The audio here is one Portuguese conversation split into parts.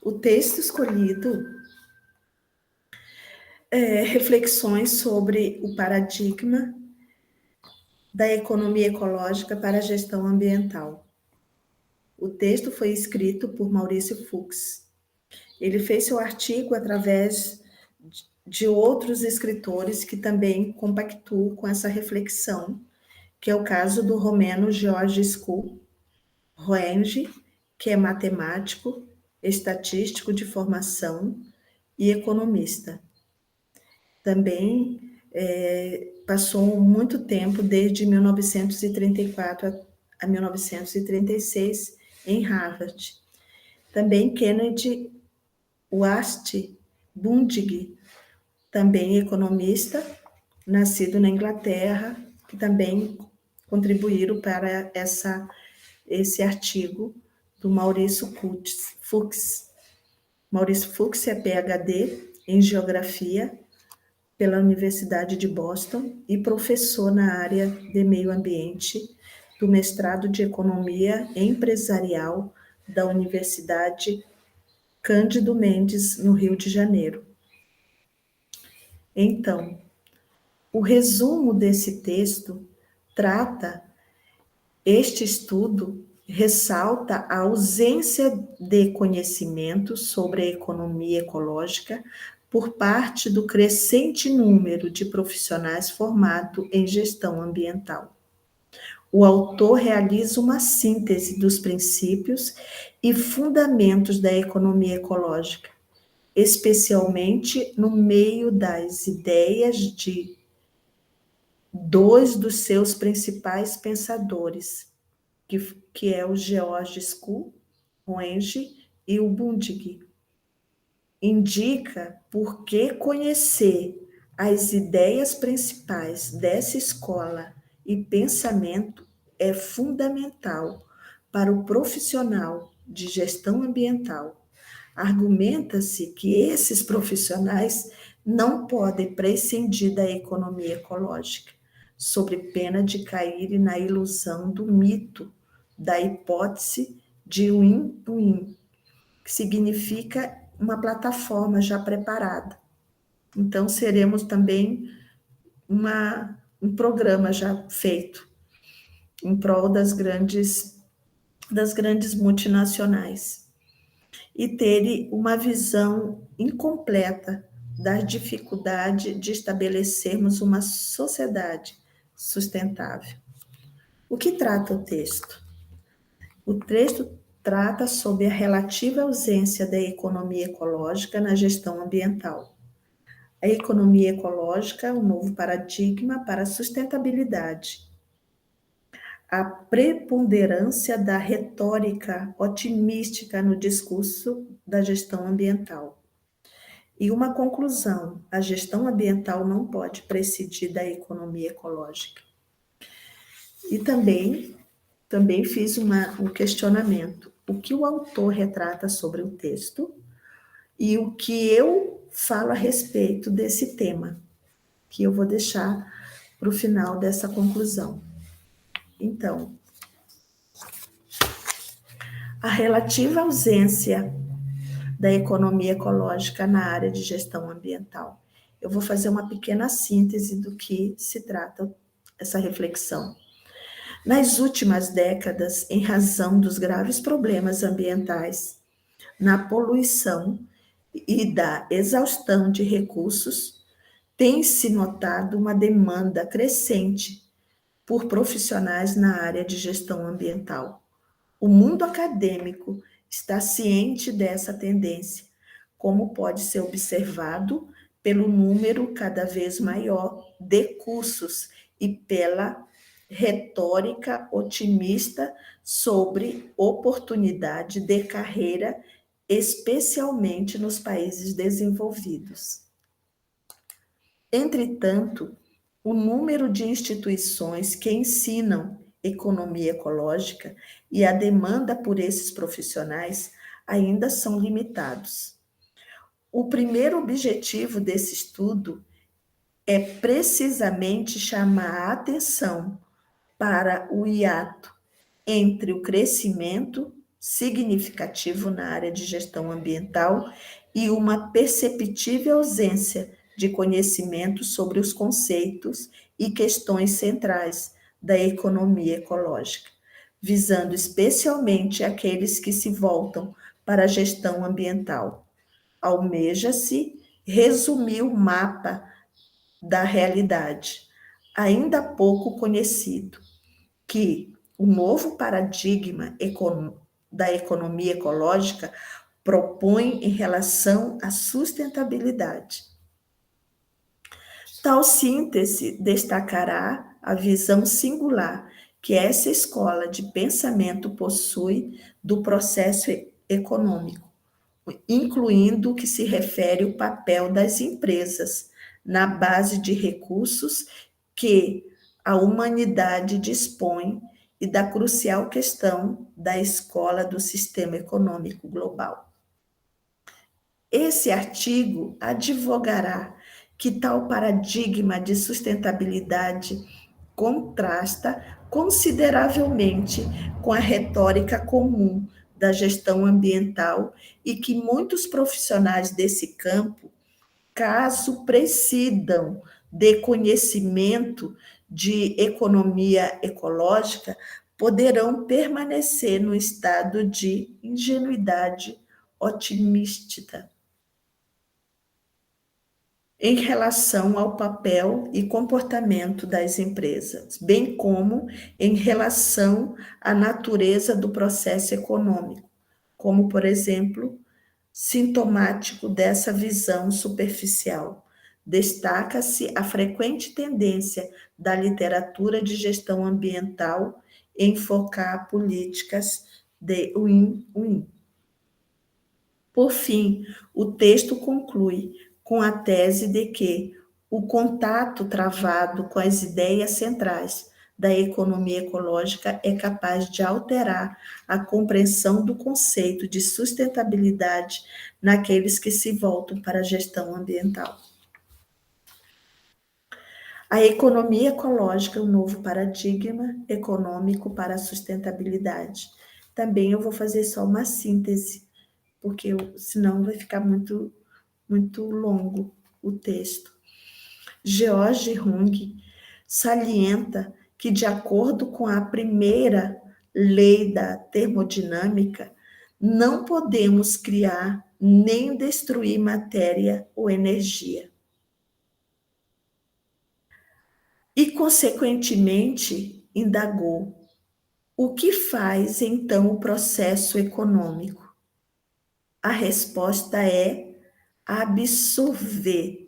O texto escolhido é reflexões sobre o paradigma da economia ecológica para a gestão ambiental. O texto foi escrito por Maurício Fuchs. Ele fez seu artigo através de outros escritores que também compactuam com essa reflexão, que é o caso do romeno Georgescu Roenge, que é matemático, estatístico de formação e economista. Também passou muito tempo, desde 1934 a 1936, em Harvard. Também Kennedy Wast Bundig, também economista, nascido na Inglaterra, que também contribuíram para esse artigo do Maurício Fuchs. Maurício Fuchs é PhD em Geografia pela Universidade de Boston e professor na área de meio ambiente do mestrado de Economia Empresarial da Universidade Cândido Mendes, no Rio de Janeiro. Então, o resumo desse texto trata, este estudo ressalta a ausência de conhecimento sobre a economia ecológica por parte do crescente número de profissionais formados em gestão ambiental. O autor realiza uma síntese dos princípios e fundamentos da economia ecológica, especialmente no meio das ideias de dois dos seus principais pensadores, que é o Georgescu Roenge e o Bundig. Indica por que conhecer as ideias principais dessa escola e pensamento é fundamental para o profissional de gestão ambiental. Argumenta-se que esses profissionais não podem prescindir da economia ecológica, sob pena de cair na ilusão do mito da hipótese de win-win, que significa uma plataforma já preparada. Então, seremos também um programa já feito em prol das grandes multinacionais e ter uma visão incompleta da dificuldade de estabelecermos uma sociedade sustentável. O que trata o texto? O texto trata sobre a relativa ausência da economia ecológica na gestão ambiental. A economia ecológica é um novo paradigma para a sustentabilidade. A preponderância da retórica otimística no discurso da gestão ambiental. E uma conclusão: a gestão ambiental não pode prescindir da economia ecológica. E também fiz um questionamento: o que o autor retrata sobre o texto e o que eu falo a respeito desse tema, que eu vou deixar para o final dessa conclusão. Então, a relativa ausência da economia ecológica na área de gestão ambiental. Eu vou fazer uma pequena síntese do que se trata essa reflexão. Nas últimas décadas, em razão dos graves problemas ambientais, na poluição e da exaustão de recursos, tem-se notado uma demanda crescente por profissionais na área de gestão ambiental. O mundo acadêmico está ciente dessa tendência, como pode ser observado pelo número cada vez maior de cursos e pela retórica otimista sobre oportunidade de carreira, especialmente nos países desenvolvidos. Entretanto, o número de instituições que ensinam economia ecológica e a demanda por esses profissionais ainda são limitados. O primeiro objetivo desse estudo é precisamente chamar a atenção para o hiato entre o crescimento significativo na área de gestão ambiental e uma perceptível ausência de conhecimento sobre os conceitos e questões centrais da economia ecológica, visando especialmente aqueles que se voltam para a gestão ambiental. Almeja-se resumir o mapa da realidade, ainda pouco conhecido, que o novo paradigma da economia ecológica propõe em relação à sustentabilidade. Tal síntese destacará a visão singular que essa escola de pensamento possui do processo econômico, incluindo o que se refere ao papel das empresas na base de recursos que a humanidade dispõe e da crucial questão da escola do sistema econômico global. Esse artigo advogará que tal paradigma de sustentabilidade contrasta consideravelmente com a retórica comum da gestão ambiental e que muitos profissionais desse campo, caso precisam de conhecimento de economia ecológica, poderão permanecer no estado de ingenuidade otimista em relação ao papel e comportamento das empresas, bem como em relação à natureza do processo econômico, como, por exemplo, sintomático dessa visão superficial. Destaca-se a frequente tendência da literatura de gestão ambiental em focar políticas de win-win. Por fim, o texto conclui com a tese de que o contato travado com as ideias centrais da economia ecológica é capaz de alterar a compreensão do conceito de sustentabilidade naqueles que se voltam para a gestão ambiental. A economia ecológica é um novo paradigma econômico para a sustentabilidade. Também eu vou fazer só uma síntese, porque senão vai ficar muito longo o texto. George Jung salienta que, de acordo com a primeira lei da termodinâmica, não podemos criar nem destruir matéria ou energia. E, consequentemente, indagou: o que faz então o processo econômico? A resposta é absorver,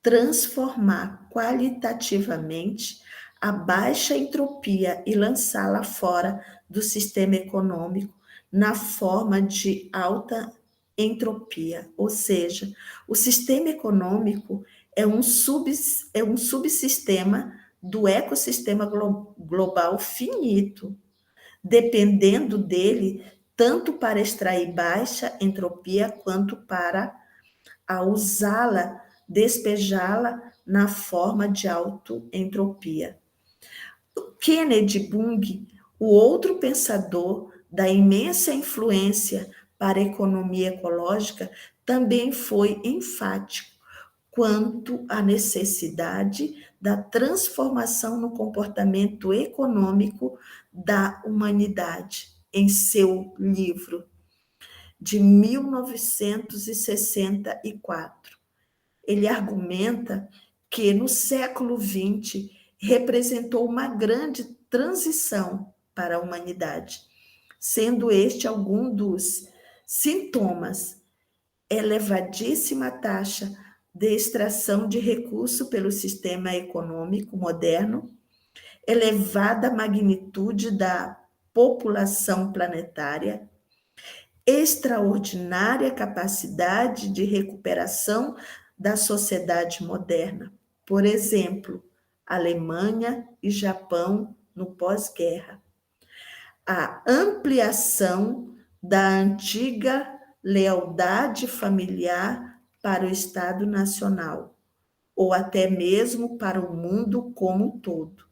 transformar qualitativamente a baixa entropia e lançá-la fora do sistema econômico na forma de alta entropia, ou seja, o sistema econômico é um subsistema do ecossistema global finito, dependendo dele tanto para extrair baixa entropia quanto para a usá-la, despejá-la na forma de autoentropia. Kennedy Bung, o outro pensador da imensa influência para a economia ecológica, também foi enfático quanto à necessidade da transformação no comportamento econômico da humanidade, em seu livro de 1964. Ele argumenta que no século XX representou uma grande transição para a humanidade, sendo este algum dos sintomas: elevadíssima taxa de extração de recurso pelo sistema econômico moderno, elevada magnitude da população planetária, extraordinária capacidade de recuperação da sociedade moderna. Por exemplo, Alemanha e Japão no pós-guerra. A ampliação da antiga lealdade familiar para o Estado Nacional, ou até mesmo para o mundo como um todo.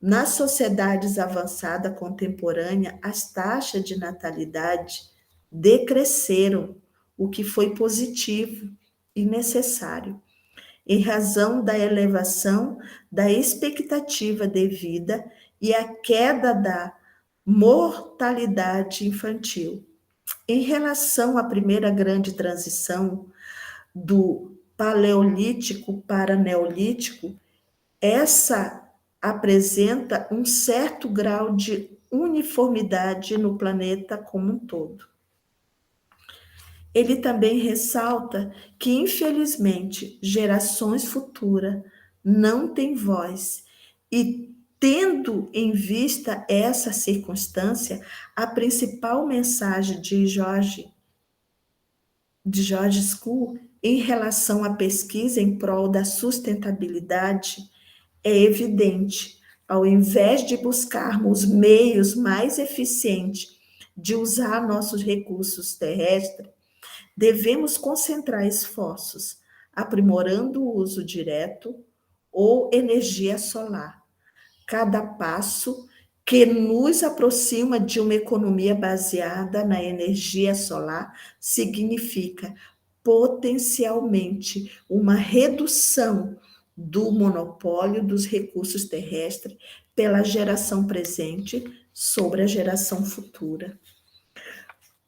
Nas sociedades avançadas contemporâneas, as taxas de natalidade decresceram, o que foi positivo e necessário, em razão da elevação da expectativa de vida e a queda da mortalidade infantil. Em relação à primeira grande transição do Paleolítico para Neolítico, essa apresenta um certo grau de uniformidade no planeta como um todo. Ele também ressalta que, infelizmente, gerações futuras não têm voz e, tendo em vista essa circunstância, a principal mensagem de George School em relação à pesquisa em prol da sustentabilidade é evidente. Ao invés de buscarmos meios mais eficientes de usar nossos recursos terrestres, devemos concentrar esforços aprimorando o uso direto ou energia solar. Cada passo que nos aproxima de uma economia baseada na energia solar significa potencialmente uma redução do monopólio dos recursos terrestres pela geração presente sobre a geração futura.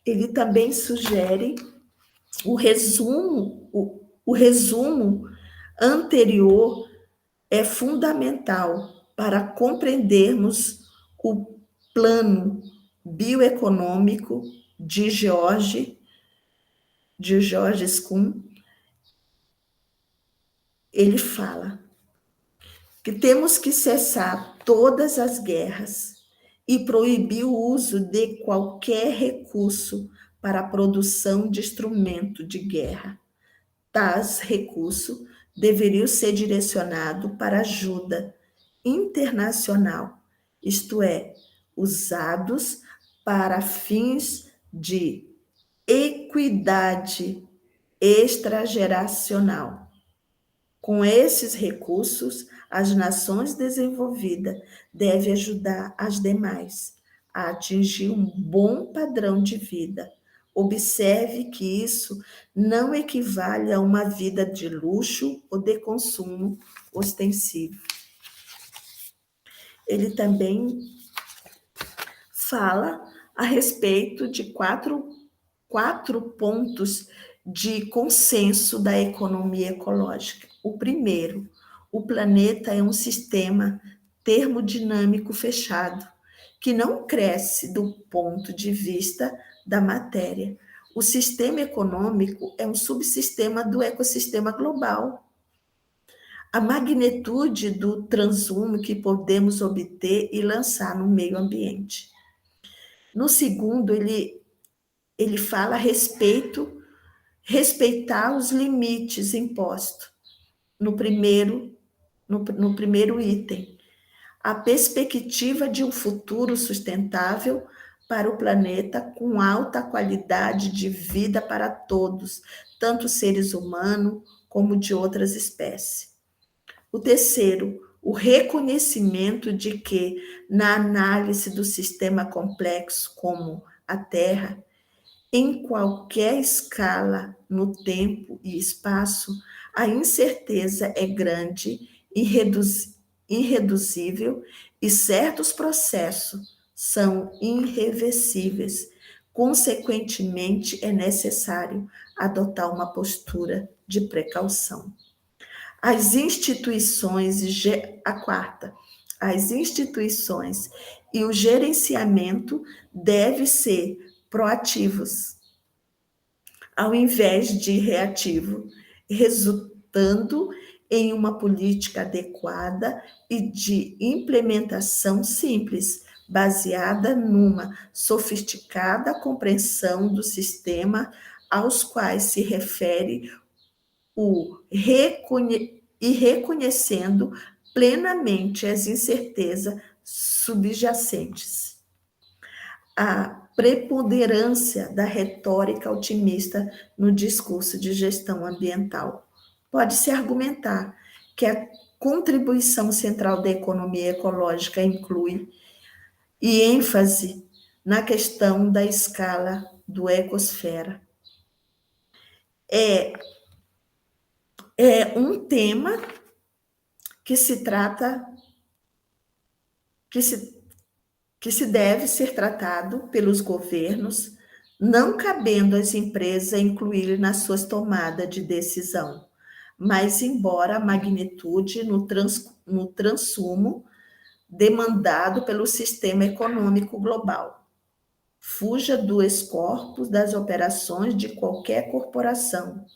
Ele também sugere o resumo anterior é fundamental para compreendermos o plano bioeconômico de George Kuhn. Ele fala que temos que cessar todas as guerras e proibir o uso de qualquer recurso para a produção de instrumento de guerra. Tais recursos deveriam ser direcionados para ajuda internacional, isto é, usados para fins de equidade extrageracional. Com esses recursos, as nações desenvolvidas devem ajudar as demais a atingir um bom padrão de vida. Observe que isso não equivale a uma vida de luxo ou de consumo ostensivo. Ele também fala a respeito de quatro pontos de consenso da economia ecológica. O primeiro, o planeta é um sistema termodinâmico fechado, que não cresce do ponto de vista da matéria. O sistema econômico é um subsistema do ecossistema global. A magnitude do transumo que podemos obter e lançar no meio ambiente. No segundo, ele fala a respeitar os limites impostos. No primeiro item, a perspectiva de um futuro sustentável para o planeta com alta qualidade de vida para todos, tanto seres humanos como de outras espécies. O terceiro, o reconhecimento de que, na análise do sistema complexo como a Terra, em qualquer escala, no tempo e espaço, a incerteza é grande, irreduzível e certos processos são irreversíveis. Consequentemente, é necessário adotar uma postura de precaução. As instituições e o gerenciamento devem ser proativos, ao invés de reativo, resultando em uma política adequada e de implementação simples, baseada numa sofisticada compreensão do sistema aos quais se refere e reconhecendo plenamente as incertezas subjacentes. A preponderância da retórica otimista no discurso de gestão ambiental. Pode-se argumentar que a contribuição central da economia ecológica inclui e ênfase na questão da escala do ecosfera. É um tema que se trata, que se deve ser tratado pelos governos, não cabendo às empresas incluir nas suas tomadas de decisão, mas embora a magnitude no transumo demandado pelo sistema econômico global. Fuja do escopo das operações de qualquer corporação.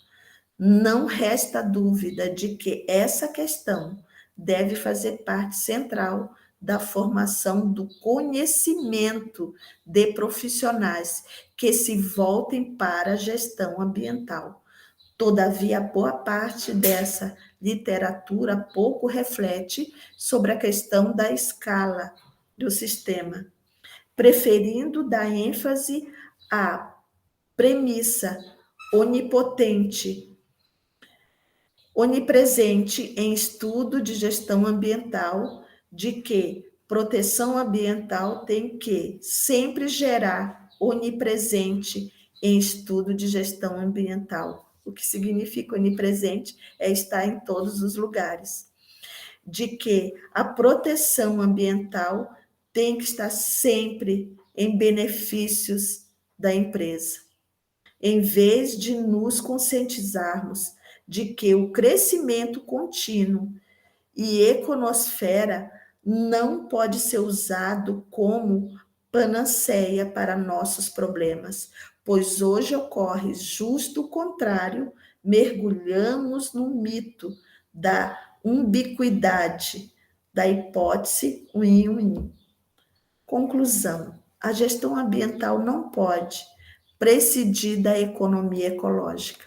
Não resta dúvida de que essa questão deve fazer parte central da formação do conhecimento de profissionais que se voltem para a gestão ambiental. Todavia, boa parte dessa literatura pouco reflete sobre a questão da escala do sistema, preferindo dar ênfase à premissa onipresente em estudo de gestão ambiental, de que proteção ambiental tem que sempre gerar onipresente em estudo de gestão ambiental. O que significa onipresente é estar em todos os lugares. De que a proteção ambiental tem que estar sempre em benefícios da empresa. Em vez de nos conscientizarmos de que o crescimento contínuo e econosfera não pode ser usado como panaceia para nossos problemas, pois hoje ocorre justo o contrário, mergulhamos no mito da ubiquidade, da hipótese win-win. Conclusão: a gestão ambiental não pode prescindir da economia ecológica.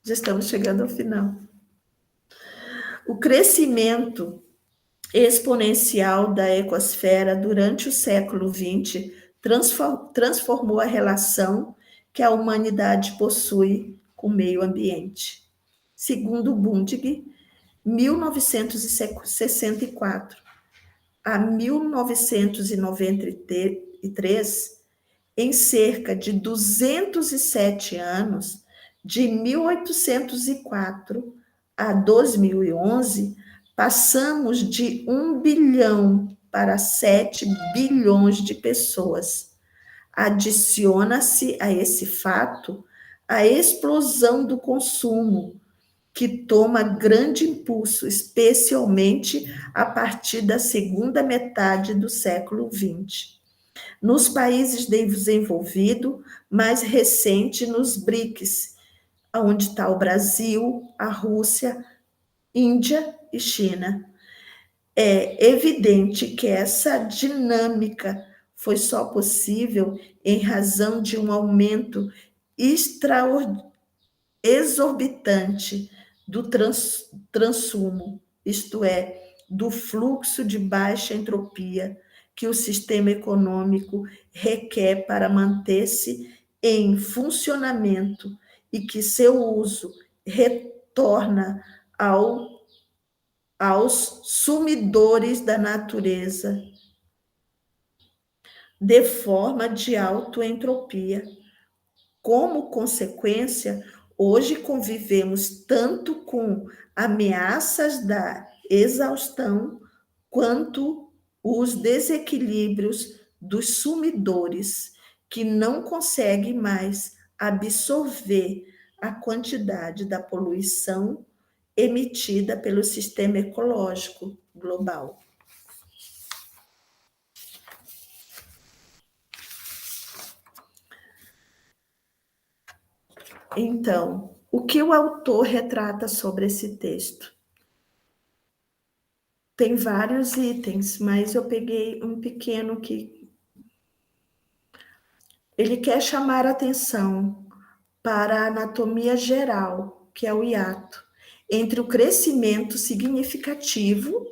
Já estamos chegando ao final. O crescimento exponencial da ecosfera durante o século XX transformou a relação que a humanidade possui com o meio ambiente. Segundo Bundig, 1964 a 1993, em cerca de 207 anos, de 1804 a 2011, passamos de 1 bilhão para 7 bilhões de pessoas. Adiciona-se a esse fato a explosão do consumo, que toma grande impulso, especialmente a partir da segunda metade do século XX. Nos países desenvolvidos, mais recente nos BRICS, onde está o Brasil, a Rússia, Índia e China. É evidente que essa dinâmica foi só possível em razão de um aumento exorbitante do transumo, isto é, do fluxo de baixa entropia que o sistema econômico requer para manter-se em funcionamento e que seu uso retorna aos sumidores da natureza de forma de autoentropia. Como consequência, hoje convivemos tanto com ameaças da exaustão quanto os desequilíbrios dos sumidores, que não conseguem mais absorver a quantidade da poluição emitida pelo sistema ecológico global. Então, o que o autor retrata sobre esse texto? Tem vários itens, mas eu peguei um pequeno que ele quer chamar a atenção para a anatomia geral, que é o hiato, entre o crescimento significativo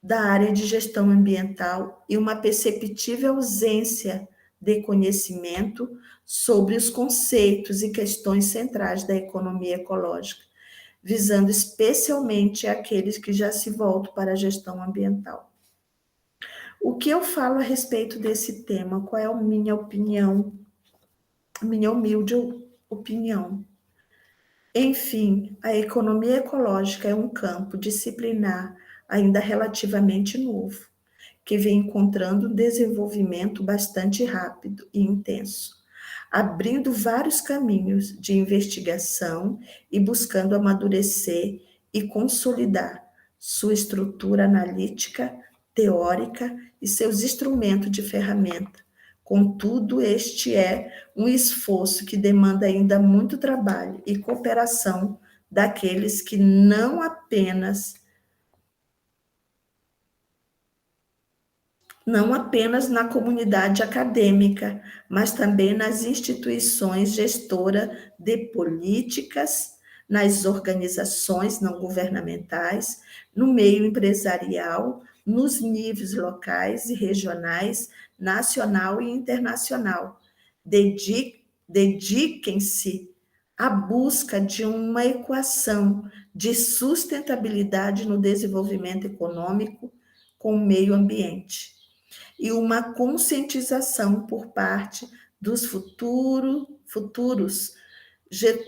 da área de gestão ambiental e uma perceptível ausência de conhecimento sobre os conceitos e questões centrais da economia ecológica. visando especialmente aqueles que já se voltam para a gestão ambiental. O que eu falo a respeito desse tema? Qual é a minha opinião, minha humilde opinião? Enfim, a economia ecológica é um campo disciplinar ainda relativamente novo, que vem encontrando um desenvolvimento bastante rápido e intenso, abrindo vários caminhos de investigação e buscando amadurecer e consolidar sua estrutura analítica, teórica e seus instrumentos de ferramenta. Contudo, este é um esforço que demanda ainda muito trabalho e cooperação daqueles que não apenas na comunidade acadêmica, mas também nas instituições gestoras de políticas, nas organizações não governamentais, no meio empresarial, nos níveis locais e regionais, nacional e internacional. Dediquem-se à busca de uma equação de sustentabilidade no desenvolvimento econômico com o meio ambiente e uma conscientização por parte dos futuros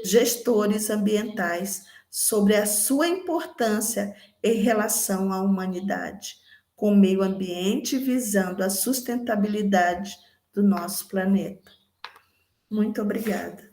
gestores ambientais sobre a sua importância em relação à humanidade, com o meio ambiente visando a sustentabilidade do nosso planeta. Muito obrigada.